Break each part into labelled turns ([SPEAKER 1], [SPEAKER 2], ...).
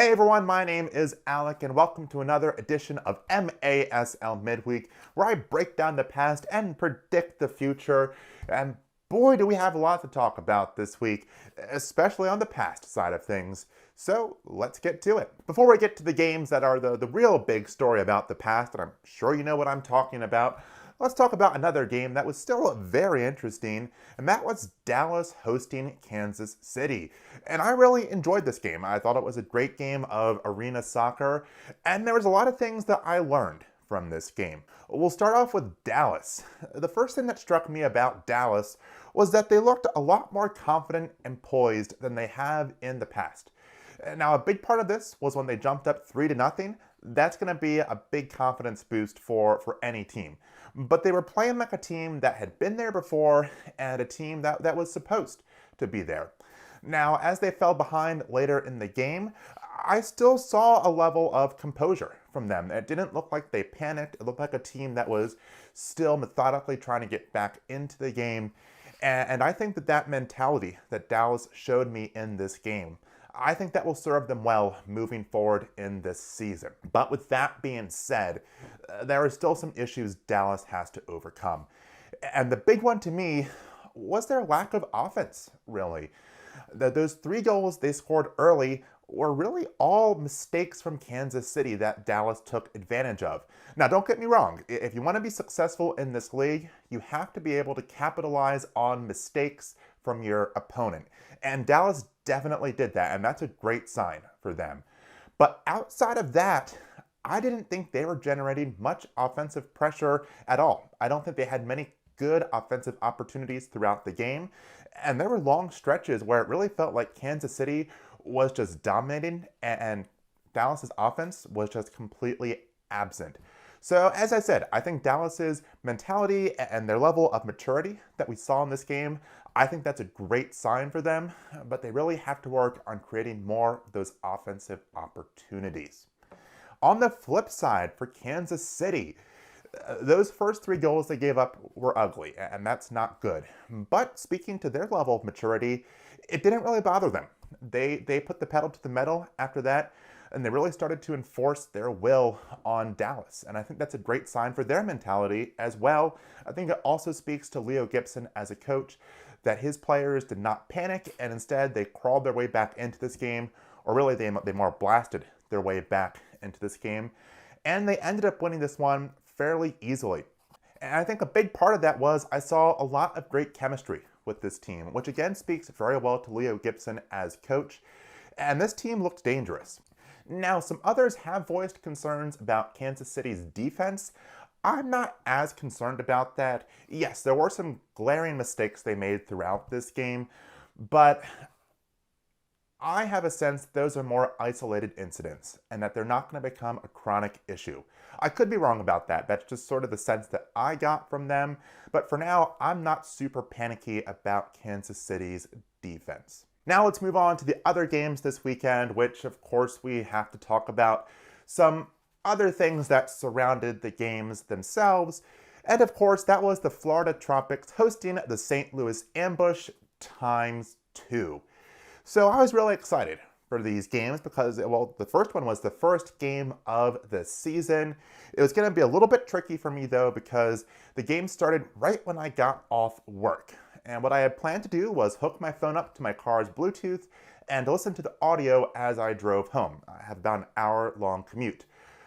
[SPEAKER 1] Hey everyone, my name is Alec and welcome to another edition of MASL Midweek, where I break down the past and predict the future. And boy, do we have a lot to talk about this week, especially on the past side of things. So let's get to it. Before we get to the games that are the real big story about the past, and I'm sure you know what I'm talking about, let's talk about another game that was still very interesting, and that was Dallas hosting Kansas City. And I really enjoyed this game. I thought it was a great game of arena soccer, and there was a lot of things that I learned from this game. We'll start off with Dallas. The first thing that struck me about Dallas was that they looked a lot more confident and poised than they have in the past. Now, a big part of this was when they jumped up 3-0. That's going to be a big confidence boost for any team. But they were playing like a team that had been there before and a team that was supposed to be there. Now, as they fell behind later in the game, I still saw a level of composure from them. It didn't look like they panicked. It looked like a team that was still methodically trying to get back into the game. And I think that mentality that Dallas showed me in this game, I think that will serve them well moving forward in this season. But with that being said, there are still some issues Dallas has to overcome. And the big one to me was their lack of offense, really. Those 3 goals they scored early were really all mistakes from Kansas City that Dallas took advantage of. Now, don't get me wrong. If you want to be successful in this league, you have to be able to capitalize on mistakes from your opponent. And Dallas definitely did that, and that's a great sign for them. But outside of that, I didn't think they were generating much offensive pressure at all. I don't think they had many good offensive opportunities throughout the game, and there were long stretches where it really felt like Kansas City was just dominating and Dallas's offense was just completely absent. So as I said, I think Dallas's mentality and their level of maturity that we saw in this game, I think that's a great sign for them, but they really have to work on creating more of those offensive opportunities. On the flip side, for Kansas City, those first 3 goals they gave up were ugly, and that's not good. But speaking to their level of maturity, it didn't really bother them. They put the pedal to the metal after that, and they really started to enforce their will on Dallas. And I think that's a great sign for their mentality as well. I think it also speaks to Leo Gibson as a coach, that his players did not panic, and instead they crawled their way back into this game, or really they more blasted their way back into this game. And they ended up winning this one fairly easily. And I think a big part of that was I saw a lot of great chemistry with this team, which again speaks very well to Leo Gibson as coach. And this team looked dangerous. Now, some others have voiced concerns about Kansas City's defense. I'm not as concerned about that. Yes, there were some glaring mistakes they made throughout this game, but I have a sense those are more isolated incidents and that they're not going to become a chronic issue. I could be wrong about that. That's just sort of the sense that I got from them. But for now, I'm not super panicky about Kansas City's defense. Now let's move on to the other games this weekend, which of course we have to talk about some other things that surrounded the games themselves. And of course, that was the Florida Tropics hosting the St. Louis Ambush ×2. So I was really excited for these games because, well, the first one was the first game of the season. It was going to be a little bit tricky for me though because the game started right when I got off work. And what I had planned to do was hook my phone up to my car's Bluetooth and listen to the audio as I drove home. I have about an hour-long commute.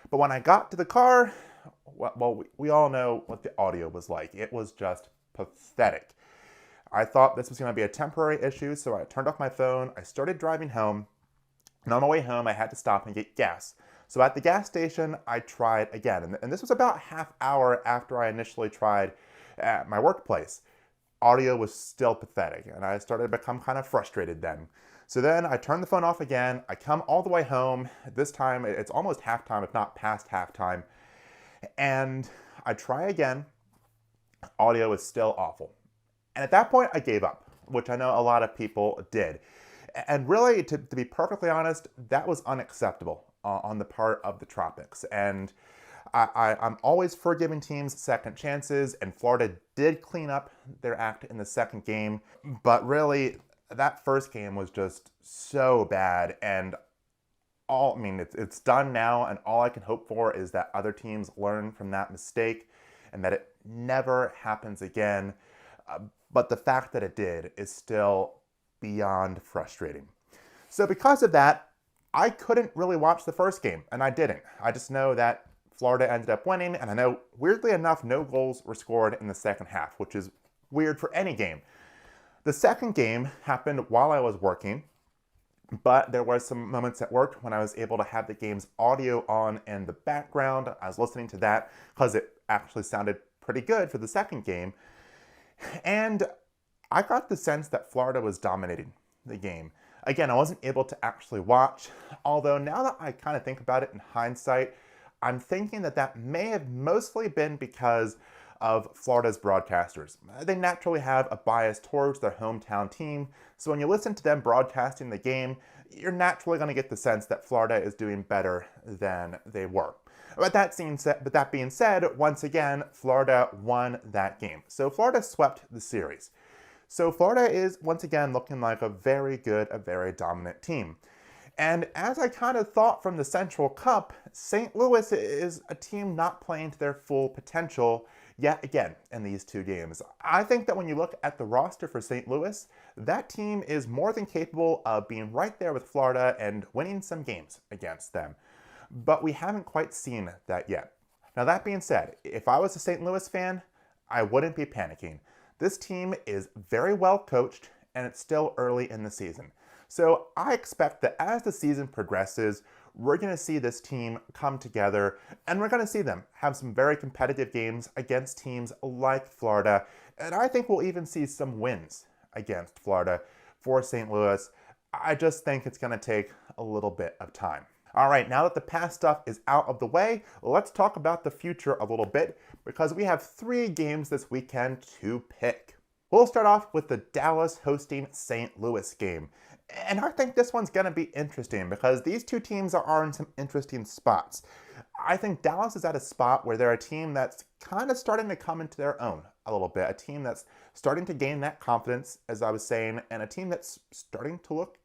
[SPEAKER 1] But when I got to the car, well, we all know what the audio was like. It was just pathetic. I thought this was going to be a temporary issue, so I turned off my phone, I started driving home, and on my way home I had to stop and get gas. So at the gas station, I tried again, and this was about half hour after I initially tried at my workplace. Audio was still pathetic, and I started to become kind of frustrated then. So then I turned the phone off again, I come all the way home. This time it's almost halftime, if not past halftime, and I try again. Audio is still awful. And at that point, I gave up, which I know a lot of people did. And really, to be perfectly honest, that was unacceptable on the part of the Tropics. And I'm always for giving teams second chances, and Florida did clean up their act in the second game. But really, that first game was just so bad, and it's done now, and all I can hope for is that other teams learn from that mistake and that it never happens again. But the fact that it did is still beyond frustrating. So because of that, I couldn't really watch the first game, and I didn't. I just know that Florida ended up winning, and I know, weirdly enough, no goals were scored in the second half, which is weird for any game. The second game happened while I was working, but there were some moments at work when I was able to have the game's audio on in the background. I was listening to that because it actually sounded pretty good for the second game. And I got the sense that Florida was dominating the game. Again, I wasn't able to actually watch, although now that I kind of think about it in hindsight, I'm thinking that that may have mostly been because of Florida's broadcasters. They naturally have a bias towards their hometown team, so when you listen to them broadcasting the game, you're naturally going to get the sense that Florida is doing better than they were. But that being said, once again, Florida won that game. So Florida swept the series. So Florida is once again looking like a very good, a very dominant team. And as I kind of thought from the Central Cup, St. Louis is a team not playing to their full potential yet again in these two games. I think that when you look at the roster for St. Louis, that team is more than capable of being right there with Florida and winning some games against them. But we haven't quite seen that yet. Now that being said, if I was a St. Louis fan, I wouldn't be panicking. This team is very well coached and it's still early in the season. So I expect that as the season progresses, we're going to see this team come together and we're going to see them have some very competitive games against teams like Florida. And I think we'll even see some wins against Florida for St. Louis. I just think it's going to take a little bit of time. All right, now that the past stuff is out of the way, let's talk about the future a little bit because we have 3 games this weekend to pick. We'll start off with the Dallas hosting St. Louis game. And I think this one's going to be interesting because these two teams are in some interesting spots. I think Dallas is at a spot where they're a team that's kind of starting to come into their own a little bit. A team that's starting to gain that confidence, as I was saying, and a team that's starting to look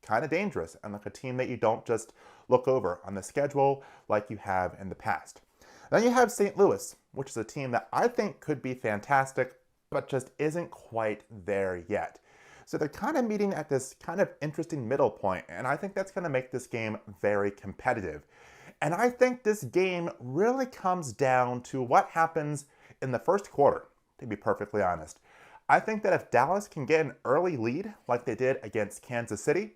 [SPEAKER 1] kind of dangerous and like a team that you don't just look over on the schedule like you have in the past. Then you have St. Louis, which is a team that I think could be fantastic, but just isn't quite there yet. So they're kind of meeting at this kind of interesting middle point, and I think that's going to make this game very competitive. And I think this game really comes down to what happens in the first quarter, to be perfectly honest. I think that if Dallas can get an early lead like they did against Kansas City,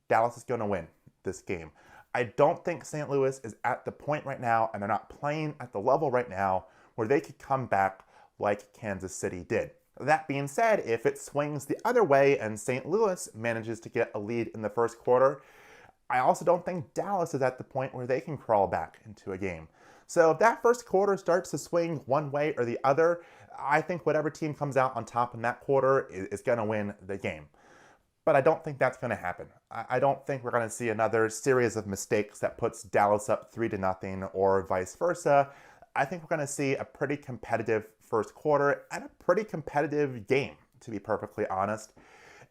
[SPEAKER 1] Dallas is going to win this game. I don't think St. Louis is at the point right now, and they're not playing at the level right now where they could come back like Kansas City did. That being said, if it swings the other way and St. Louis manages to get a lead in the first quarter, I also don't think Dallas is at the point where they can crawl back into a game. So if that first quarter starts to swing one way or the other, I think whatever team comes out on top in that quarter is going to win the game. But I don't think that's going to happen. I don't think we're going to see another series of mistakes that puts Dallas up 3-0 or vice versa. I think we're going to see a pretty competitive first quarter and a pretty competitive game, to be perfectly honest.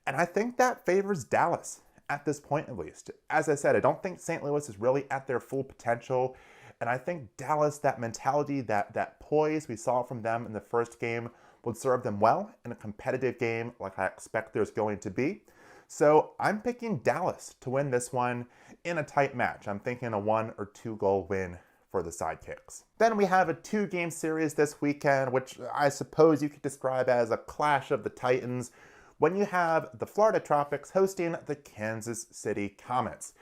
[SPEAKER 1] And I think that favors Dallas at this point, at least. As I said, I don't think St. Louis is really at their full potential. And I think Dallas, that mentality, that poise we saw from them in the first game would serve them well in a competitive game like I expect there's going to be. So I'm picking Dallas to win this one in a tight match. I'm thinking a 1 or 2 goal win for the Sidekicks. Then we have a 2-game series this weekend, which I suppose you could describe as a clash of the Titans, when you have the Florida Tropics hosting the Kansas City Comets.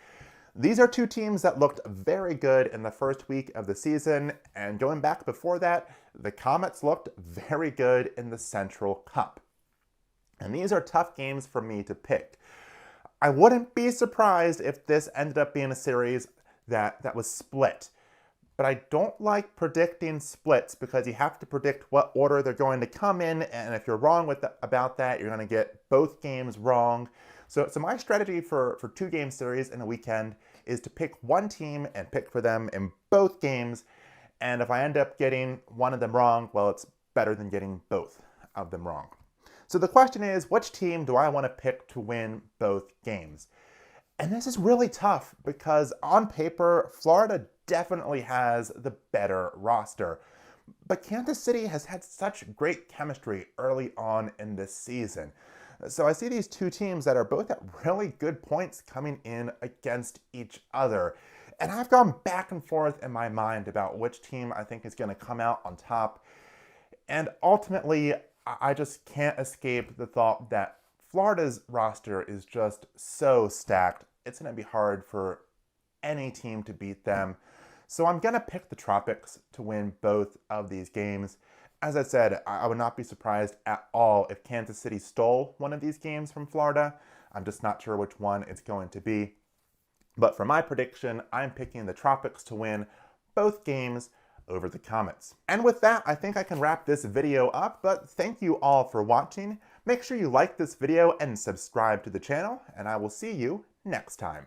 [SPEAKER 1] These are 2 teams that looked very good in the first week of the season, and going back before that, the Comets looked very good in the Central Cup. And these are tough games for me to pick. I wouldn't be surprised if this ended up being a series that was split. But I don't like predicting splits because you have to predict what order they're going to come in, and if you're wrong about that, you're going to get both games wrong. So my strategy for 2-game series in a weekend is to pick one team and pick for them in both games, and if I end up getting one of them wrong, well, it's better than getting both of them wrong. So the question is, which team do I want to pick to win both games? And this is really tough because on paper, Florida definitely has the better roster. But Kansas City has had such great chemistry early on in this season. So I see these two teams that are both at really good points coming in against each other. And I've gone back and forth in my mind about which team I think is going to come out on top. And ultimately, I just can't escape the thought that Florida's roster is just so stacked. It's going to be hard for any team to beat them. So I'm going to pick the Tropics to win both of these games. As I said, I would not be surprised at all if Kansas City stole one of these games from Florida. I'm just not sure which one it's going to be. But for my prediction, I'm picking the Tropics to win both games over the Comets. And with that, I think I can wrap this video up, but thank you all for watching. Make sure you like this video and subscribe to the channel, and I will see you next time.